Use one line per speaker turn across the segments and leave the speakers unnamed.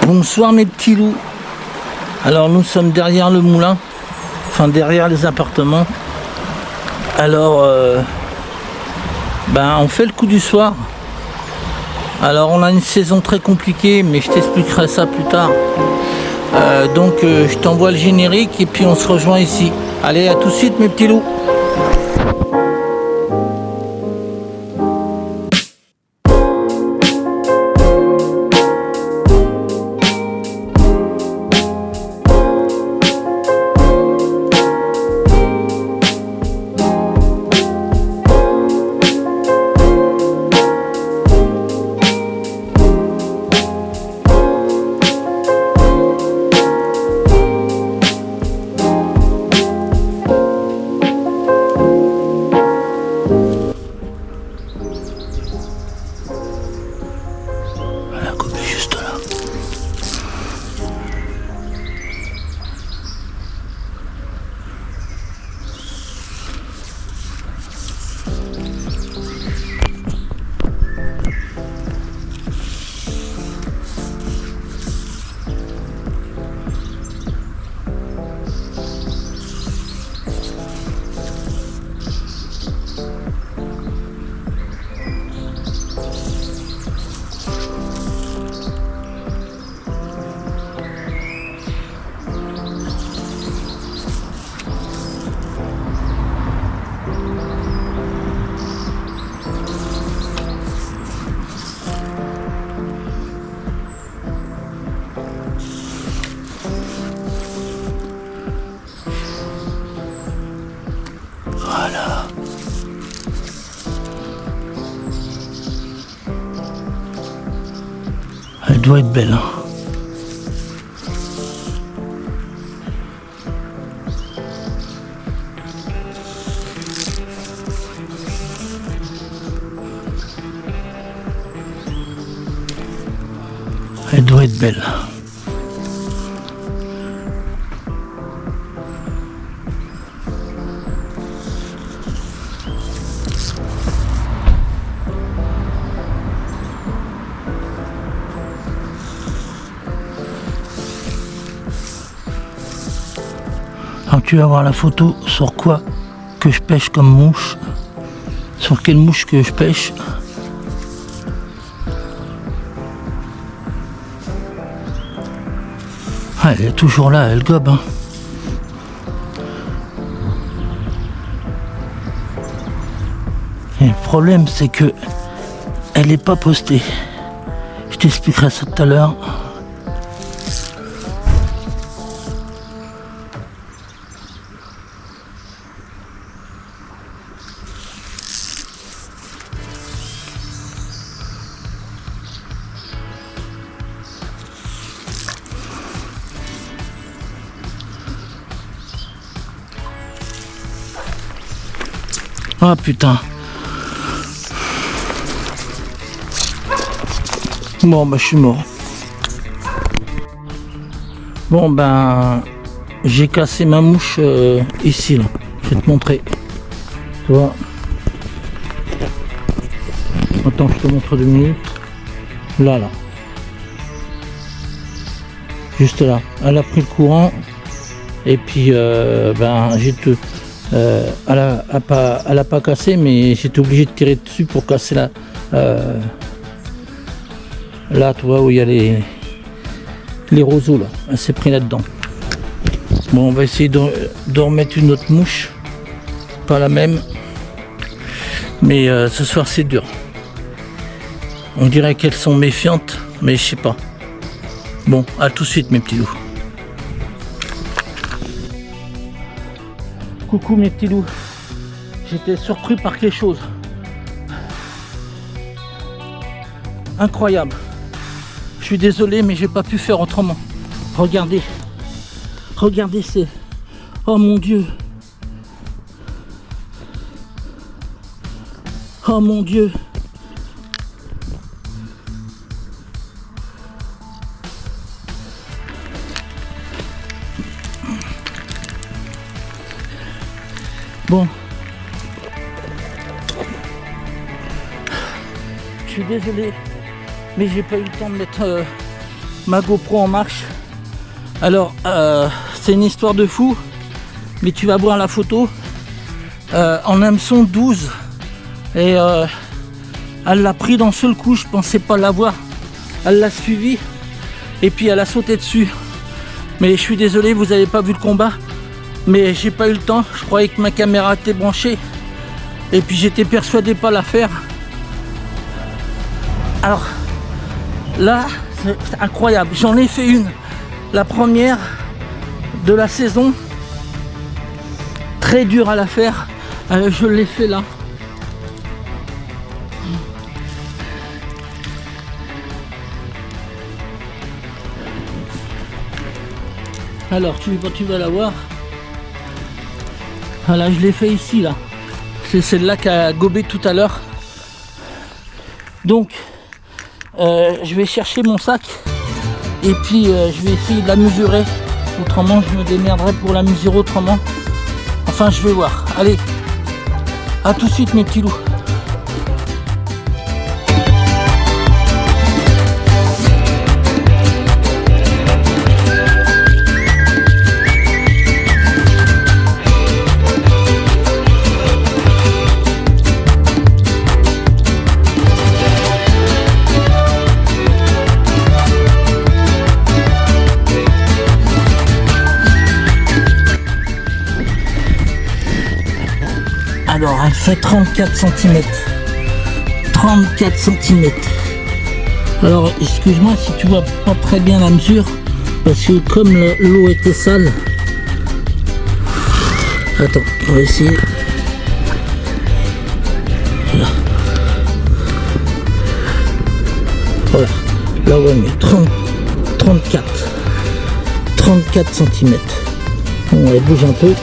Bonsoir mes petits loups. Alors nous sommes derrière le moulin, enfin derrière les appartements. Alors on fait le coup du soir. Alors on a une saison très compliquée, mais je t'expliquerai ça plus tard. Donc je t'envoie le générique et puis on se rejoint ici. Allez, à tout de suite mes petits loups. Voilà. Elle doit être belle, hein. Elle doit être belle. Alors tu vas voir la photo sur quoi que je pêche comme mouche. Sur quelle mouche que je pêche. Ah, elle est toujours là, elle gobe, hein. Et le problème c'est que elle n'est pas postée. Je t'expliquerai ça tout à l'heure. Ah putain. Bon bah je suis mort. Bon ben j'ai cassé ma mouche ici là. Je vais te montrer. Tu vois. Attends, je te montre 2 minutes. Là. Juste là. Elle a pris le courant. Et puis j'ai tout. Elle a pas cassé, mais j'étais obligé de tirer dessus pour casser là, tu vois où il y a les roseaux là. Elle s'est pris là-dedans. Bon, on va essayer de remettre une autre mouche, pas la même, mais ce soir c'est dur. On dirait qu'elles sont méfiantes, mais je sais pas. Bon, à tout de suite mes petits loups. Coucou mes petits loups, j'étais surpris par quelque chose. Incroyable. Je suis désolé mais j'ai pas pu faire autrement. Regardez. Regardez c'est. Oh mon Dieu. Oh mon Dieu. Bon. Je suis désolé, mais j'ai pas eu le temps de mettre ma GoPro en marche. Alors c'est une histoire de fou, mais tu vas voir la photo en hameçon 12 et elle l'a pris d'un seul coup, je pensais pas l'avoir, elle l'a suivi et puis elle a sauté dessus. Mais je suis désolé, vous n'avez pas vu le combat, mais j'ai pas eu le temps, je croyais que ma caméra était branchée et puis j'étais persuadé pas la faire. Alors là c'est incroyable, j'en ai fait une, la première de la saison, très dure à la faire, je l'ai fait là. Alors tu vas la voir. Voilà, je l'ai fait ici là. C'est celle-là qui a gobé tout à l'heure. Donc je vais chercher mon sac et puis je vais essayer de la mesurer. Autrement je me démerderai pour la mesurer autrement. Enfin je vais voir. Allez, à tout de suite mes petits loups. Alors elle fait 34 cm. 34 cm. Alors excuse-moi si tu vois pas très bien la mesure, parce que comme l'eau était sale. Attends, on va essayer. Là. Voilà. Là ouais, mais 34 cm. Bon, elle bouge un peu.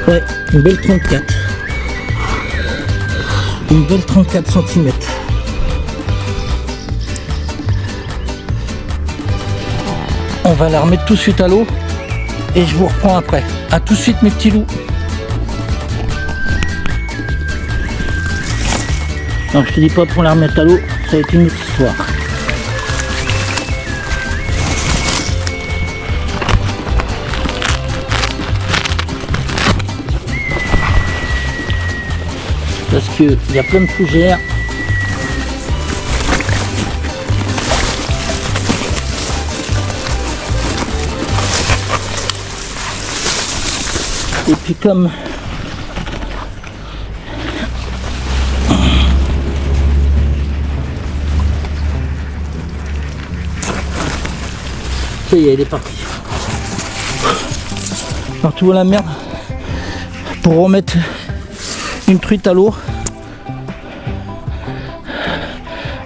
Ouais, une belle 34. Une belle 34 cm. On va la remettre tout de suite à l'eau et je vous reprends après. A tout de suite mes petits loups. Non, je te dis pas pour la remettre à l'eau, ça va être une autre histoire. Parce qu'il y a plein de fougères. Et puis comme ça y est, elle est partie. Alors tu vois la merde, pour remettre une truite à l'eau.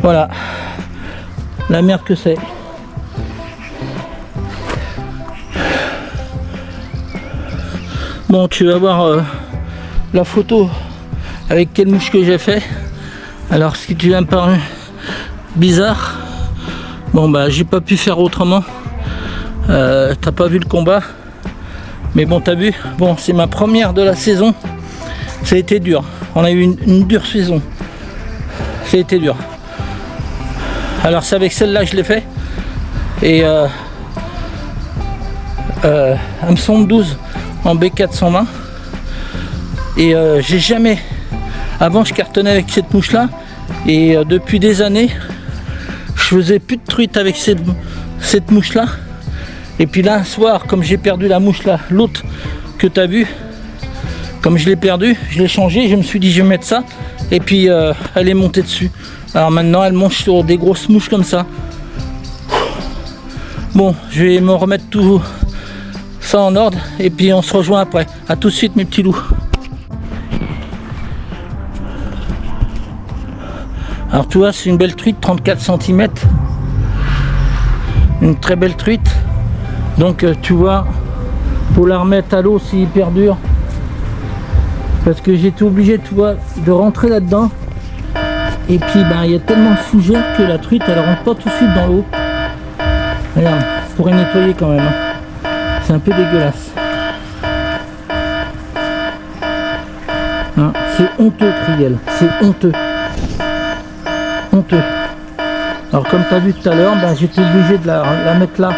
Voilà la merde que c'est. Bon, tu vas voir la photo avec quelle mouche que j'ai fait. Alors ce qui te vient par bizarre, bon bah j'ai pas pu faire autrement. T'as pas vu le combat, mais bon t'as vu, bon c'est ma première de la saison. Ça a été dur, on a eu une dure saison, ça a été dur. Alors c'est avec celle-là que je l'ai fait. Et hameçon 12 en B420. Et j'ai jamais... Avant je cartonnais avec cette mouche là. Et depuis des années, je faisais plus de truite avec cette mouche là. Et puis là un soir, comme j'ai perdu la mouche là, l'autre que tu as vu, comme je l'ai perdu, je l'ai changé, je me suis dit je vais mettre ça. Et puis elle est montée dessus. Alors maintenant elle mange sur des grosses mouches comme ça. Bon, je vais me remettre tout ça en ordre et puis on se rejoint après. A tout de suite mes petits loups. Alors tu vois, c'est une belle truite, 34 cm. Une très belle truite. Donc tu vois, pour la remettre à l'eau c'est hyper dur. Parce que j'étais obligé, tu vois, de rentrer là-dedans. Et puis ben il y a tellement de fougères que la truite elle rentre pas tout de suite dans l'eau. Regarde, je pourrais nettoyer quand même. Hein. C'est un peu dégueulasse. Hein, c'est honteux, Criel. C'est honteux. Honteux. Alors comme tu as vu tout à l'heure, ben, j'étais obligé de la mettre là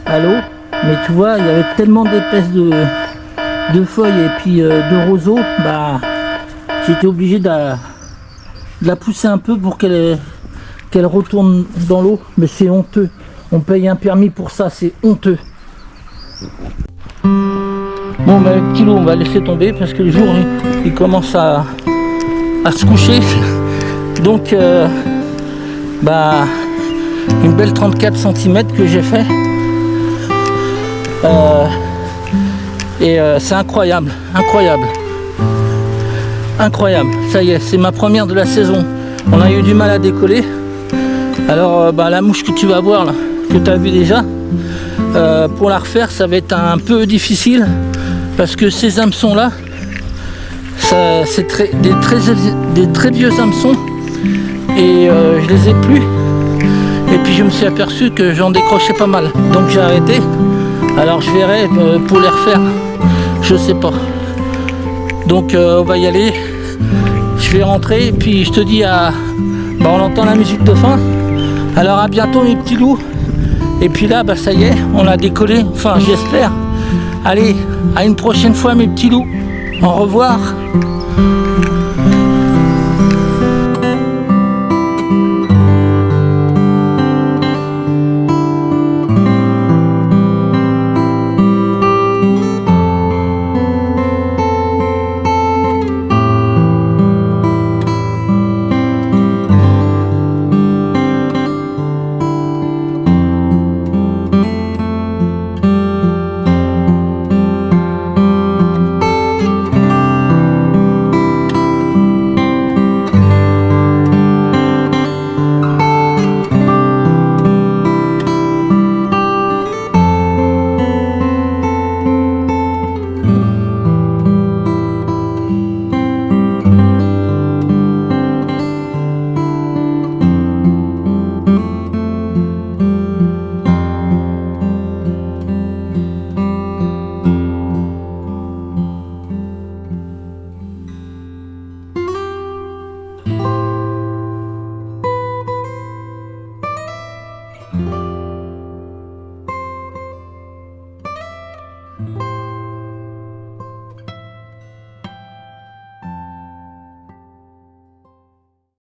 à l'eau. Mais tu vois, il y avait tellement d'épaisse de feuilles et puis de roseaux, bah, j'étais obligé de la pousser un peu pour qu'elle retourne dans l'eau. Mais c'est honteux. On paye un permis pour ça, c'est honteux. Bon, bah, le petit loup, on va laisser tomber parce que le jour il commence à se coucher. Donc, bah, une belle 34 cm que j'ai fait. C'est incroyable, incroyable. Incroyable. Ça y est, c'est ma première de la saison. On a eu du mal à décoller. Alors, bah, la mouche que tu vas voir là, que tu as vu déjà, pour la refaire, ça va être un peu difficile parce que ces hameçons là, c'est des très vieux hameçons et je les ai plus. Et puis je me suis aperçu que j'en décrochais pas mal, donc j'ai arrêté. Alors je verrai pour les refaire, je sais pas. Donc on va y aller. Je vais rentrer et puis je te dis bah, on entend la musique de fin. Alors à bientôt mes petits loups. Et puis là, bah ça y est, on a décollé, enfin j'espère. Allez, à une prochaine fois mes petits loups. Au revoir.